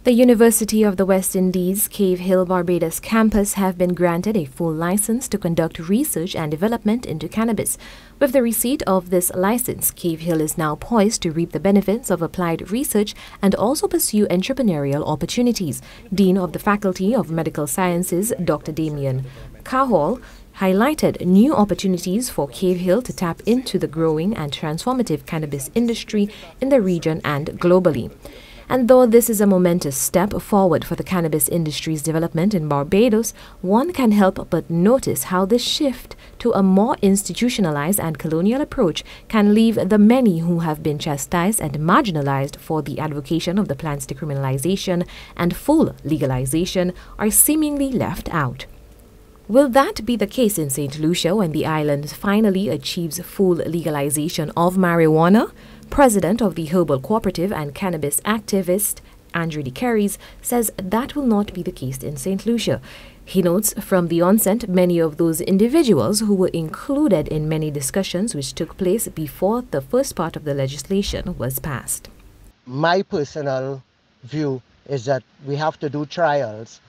The University of the West Indies Cave Hill Barbados campus have been granted a full license to conduct research and development into cannabis. With the receipt of this license, Cave Hill is now poised to reap the benefits of applied research and also pursue entrepreneurial opportunities. Dean of the Faculty of Medical Sciences, Dr. Damien Cahall, highlighted new opportunities for Cave Hill to tap into the growing and transformative cannabis industry in the region and globally. And though this is a momentous step forward for the cannabis industry's development in Barbados, one can help but notice how this shift to a more institutionalized and colonial approach can leave the many who have been chastised and marginalized for the advocacy of the plant's decriminalization and full legalization are seemingly left out. Will that be the case in St. Lucia when the island finally achieves full legalization of marijuana? President of the Herbal Cooperative and cannabis activist Andrew De Carries says that will not be the case in St. Lucia. He notes from the onset many of those individuals who were included in many discussions which took place before the first part of the legislation was passed. My personal view is that we have to do trials,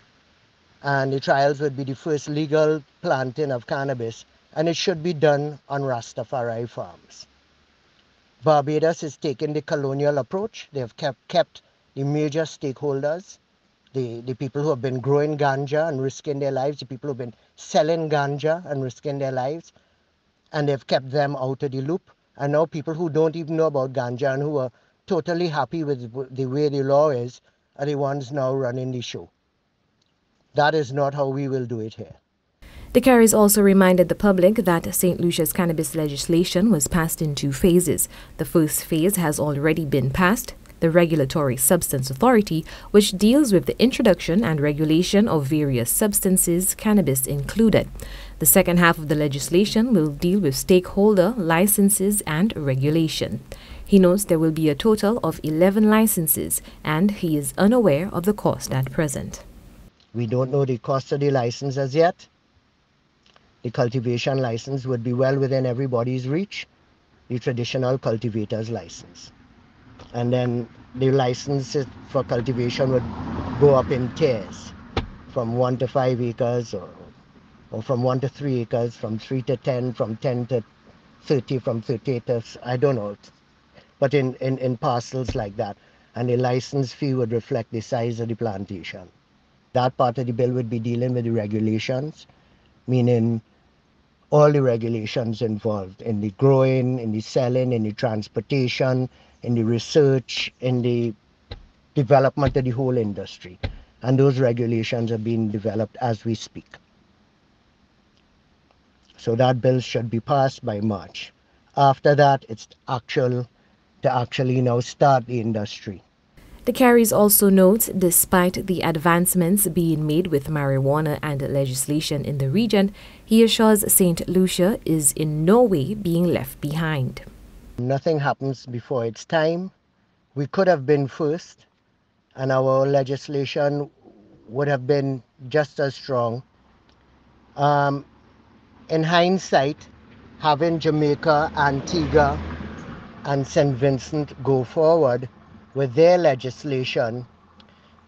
and the trials would be the first legal planting of cannabis, and it should be done on Rastafari farms. Barbados is taking the colonial approach. They have kept the major stakeholders, the people who have been growing ganja and risking their lives, the people who have been selling ganja and risking their lives, and they've kept them out of the loop. And now people who don't even know about ganja and who are totally happy with the way the law is are the ones now running the show. That is not how we will do it here. De Carries also reminded the public that St. Lucia's cannabis legislation was passed in 2 phases. The first phase has already been passed, the Regulatory Substance Authority, which deals with the introduction and regulation of various substances, cannabis included. The second half of the legislation will deal with stakeholder licenses and regulation. He notes there will be a total of 11 licenses, and he is unaware of the cost at present. We don't know the cost of the license as yet. The cultivation license would be well within everybody's reach, the traditional cultivator's license. And then the licenses for cultivation would go up in tiers from 1 to 5 acres or from 1 to 3 acres, from 3 to 10, from 10 to 30, from 30 to, I don't know, but in parcels like that. And the license fee would reflect the size of the plantation. That part of the bill would be dealing with the regulations, meaning all the regulations involved in the growing, in the selling, in the transportation, in the research, in the development of the whole industry. And those regulations are being developed as we speak. So that bill should be passed by March. After that, it's to actually now start the industry. De Carries also notes, despite the advancements being made with marijuana and legislation in the region, he assures St. Lucia is in no way being left behind. Nothing happens before its time. We could have been first, and our legislation would have been just as strong. In hindsight, having Jamaica, Antigua, and St. Vincent go forward with their legislation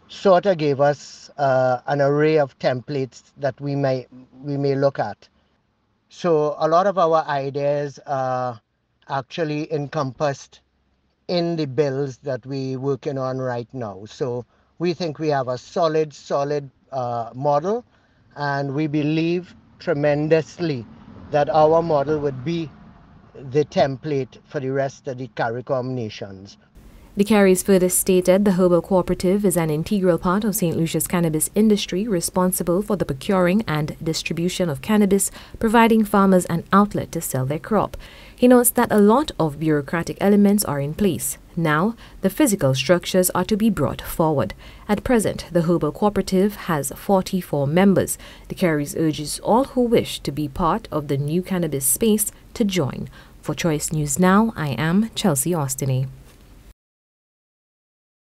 sort of gave us an array of templates that we may look at. So a lot of our ideas are actually encompassed in the bills that we're working on right now. So we think we have a solid model, and we believe tremendously that our model would be the template for the rest of the CARICOM nations. De Carries further stated the Herbal Cooperative is an integral part of St. Lucia's cannabis industry, responsible for the procuring and distribution of cannabis, providing farmers an outlet to sell their crop. He notes that a lot of bureaucratic elements are in place. Now, the physical structures are to be brought forward. At present, the Herbal Cooperative has 44 members. De Carries urges all who wish to be part of the new cannabis space to join. For Choice News Now, I am Chelsea Austinay.